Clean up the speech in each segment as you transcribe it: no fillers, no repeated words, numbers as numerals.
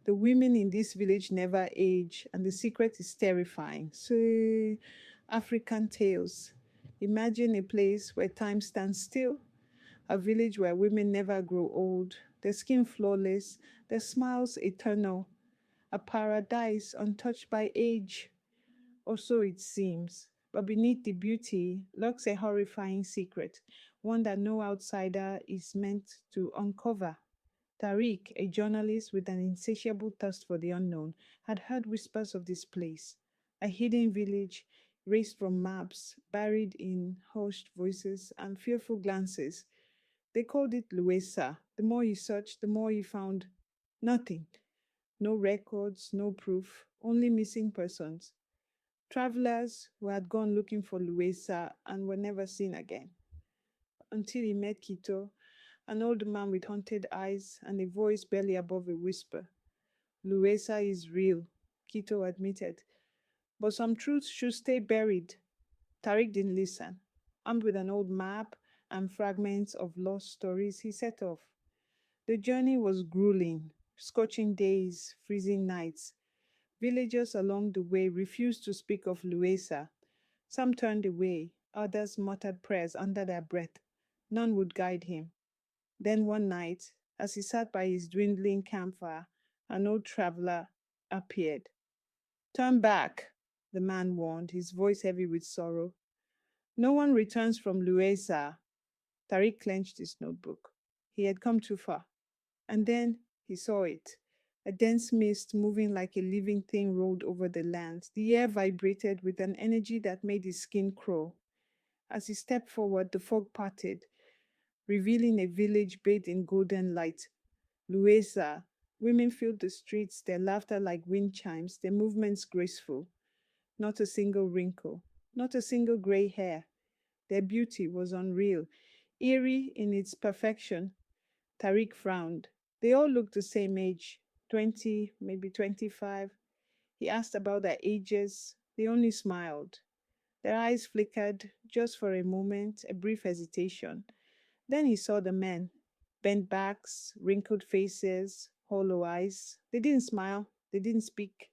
The women in this village never age, and the secret is terrifying. So, African tales. Imagine a place where time stands still, a village where women never grow old, their skin flawless, their smiles eternal, a paradise untouched by age, or so it seems. But beneath the beauty lurks a horrifying secret, one that no outsider is meant to uncover. Tariq, a journalist with an insatiable thirst for the unknown, had heard whispers of this place, a hidden village raised from maps, buried in hushed voices and fearful glances. They called it Luesa. The more he searched, the more he found nothing. No records, no proof, only missing persons. Travelers who had gone looking for Luesa and were never seen again. Until he met Kito, an old man with haunted eyes and a voice barely above a whisper. Luesa is real, Kito admitted, but some truths should stay buried. Tariq didn't listen. Armed with an old map and fragments of lost stories, he set off. The journey was grueling, scorching days, freezing nights. Villagers along the way refused to speak of Luesa. Some turned away, others muttered prayers under their breath. None would guide him. Then one night, as he sat by his dwindling campfire, an old traveler appeared. Turn back, the man warned, his voice heavy with sorrow. No one returns from Luesa. Tariq clenched his notebook. He had come too far. And then he saw it. A dense mist moving like a living thing rolled over the land. The air vibrated with an energy that made his skin crawl. As he stepped forward, the fog parted, revealing a village bathed in golden light. Luesa. Women filled the streets, their laughter like wind chimes, their movements graceful. Not a single wrinkle, not a single gray hair. Their beauty was unreal, eerie in its perfection. Tariq frowned. They all looked the same age, 20, maybe 25. He asked about their ages. They only smiled. Their eyes flickered just for a moment, a brief hesitation. Then he saw the men, bent backs, wrinkled faces, hollow eyes. They didn't smile, they didn't speak,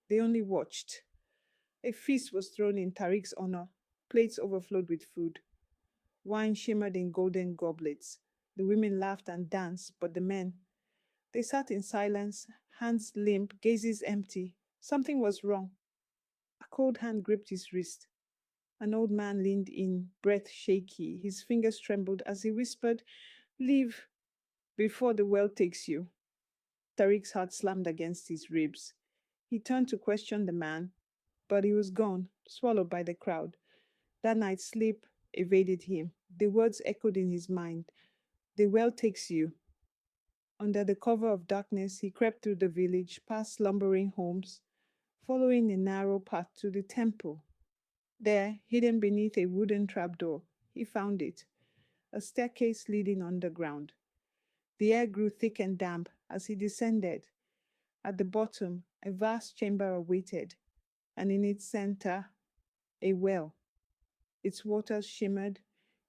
they only watched. A feast was thrown in Tariq's honor. Plates overflowed with food. Wine shimmered in golden goblets. The women laughed and danced, but the men, they sat in silence, hands limp, gazes empty. Something was wrong. A cold hand gripped his wrist. An old man leaned in, breath shaky. His fingers trembled as he whispered, Leave before the well takes you. Tariq's heart slammed against his ribs. He turned to question the man, but he was gone, swallowed by the crowd. That night sleep evaded him. The words echoed in his mind. The well takes you. Under the cover of darkness, he crept through the village, past slumbering homes, following a narrow path to the temple. There, hidden beneath a wooden trapdoor, he found it, a staircase leading underground. The air grew thick and damp as he descended. At the bottom, a vast chamber awaited, and in its center, a well. Its waters shimmered,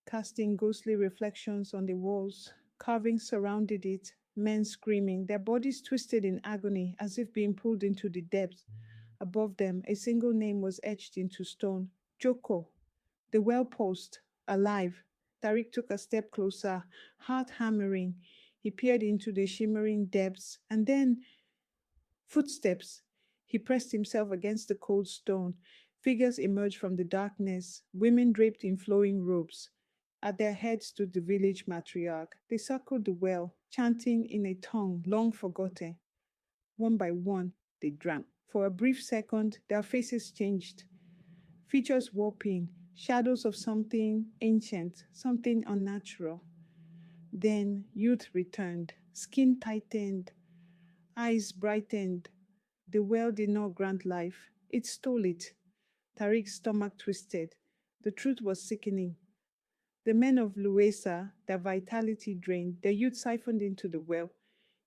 casting ghostly reflections on the walls. Carvings surrounded it, men screaming, their bodies twisted in agony as if being pulled into the depths. Above them, a single name was etched into stone, Joko. The well post, alive. Tariq took a step closer, heart hammering. He peered into the shimmering depths, and then footsteps. He pressed himself against the cold stone. Figures emerged from the darkness, women draped in flowing robes. At their head stood the village matriarch. They circled the well, chanting in a tongue long forgotten. One by one, they drank. For a brief second, their faces changed, features warping, shadows of something ancient, something unnatural. Then youth returned, skin tightened, eyes brightened. The well did not grant life, it stole it. Tariq's stomach twisted. The truth was sickening. The men of Luesa, their vitality drained, their youth siphoned into the well,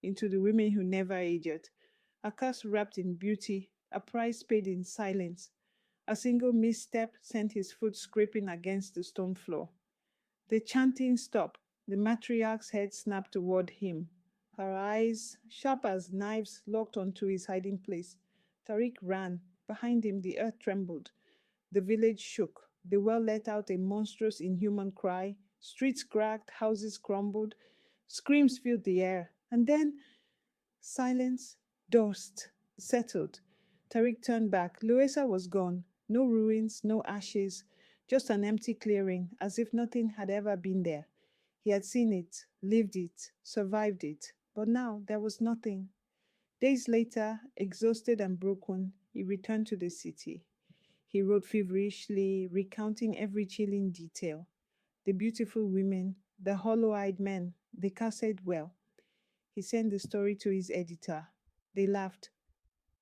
into the women who never aged. A curse wrapped in beauty, a price paid in silence. A single misstep sent his foot scraping against the stone floor. The chanting stopped. The matriarch's head snapped toward him. Her eyes, sharp as knives, locked onto his hiding place. Tariq ran. Behind him, the earth trembled. The village shook. The well let out a monstrous, inhuman cry. Streets cracked, houses crumbled, screams filled the air. And then silence, dust, settled. Tariq turned back. Luesa was gone. No ruins, no ashes, just an empty clearing, as if nothing had ever been there. He had seen it, lived it, survived it, but now there was nothing. Days later, exhausted and broken, he returned to the city. He wrote feverishly, recounting every chilling detail: the beautiful women, the hollow eyed men, the cursed well. He sent the story to his editor. They laughed.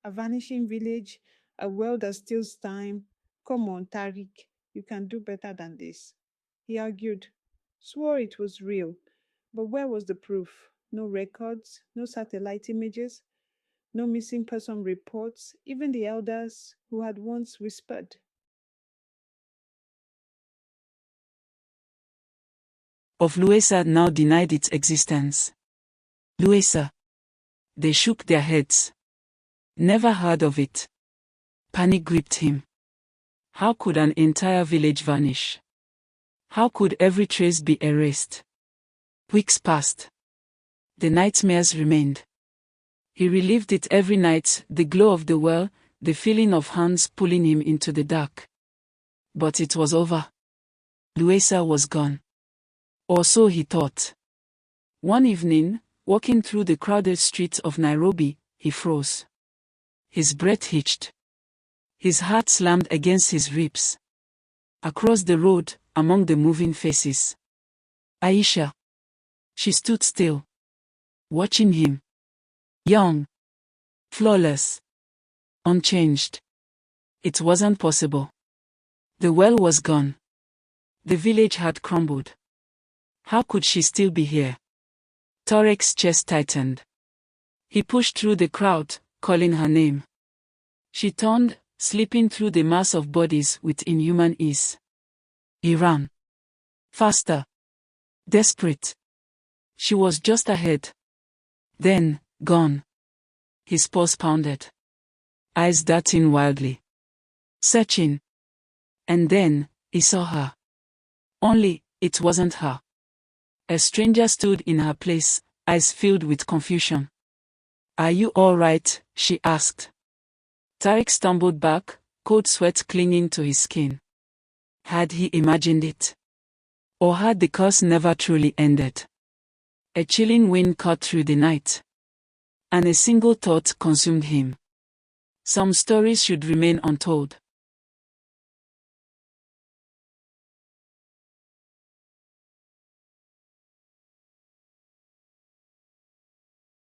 A vanishing village, a world that steals time. Come on, Tariq, you can do better than this. He argued, swore it was real, but where was the proof? No records, no satellite images, no missing person reports, even the elders who had once whispered. Of Luesa now denied its existence. Luesa. They shook their heads. Never heard of it. Panic gripped him. How could an entire village vanish? How could every trace be erased? Weeks passed. The nightmares remained. He relived it every night, the glow of the well, the feeling of hands pulling him into the dark. But it was over. Luesa was gone. Or so he thought. One evening, walking through the crowded streets of Nairobi, he froze. His breath hitched. His heart slammed against his ribs. Across the road, among the moving faces, Aisha. She stood still, watching him. Young, flawless, unchanged. It wasn't possible. The well was gone. The village had crumbled. How could she still be here? Tariq's chest tightened. He pushed through the crowd, calling her name. She turned, slipping through the mass of bodies with inhuman ease. He ran. Faster. Desperate. She was just ahead. Then, gone. His pulse pounded. Eyes darting wildly. Searching. And then, he saw her. Only, it wasn't her. A stranger stood in her place, eyes filled with confusion. Are you all right? She asked. Tariq stumbled back, cold sweat clinging to his skin. Had he imagined it? Or had the curse never truly ended? A chilling wind cut through the night. And a single thought consumed him. Some stories should remain untold.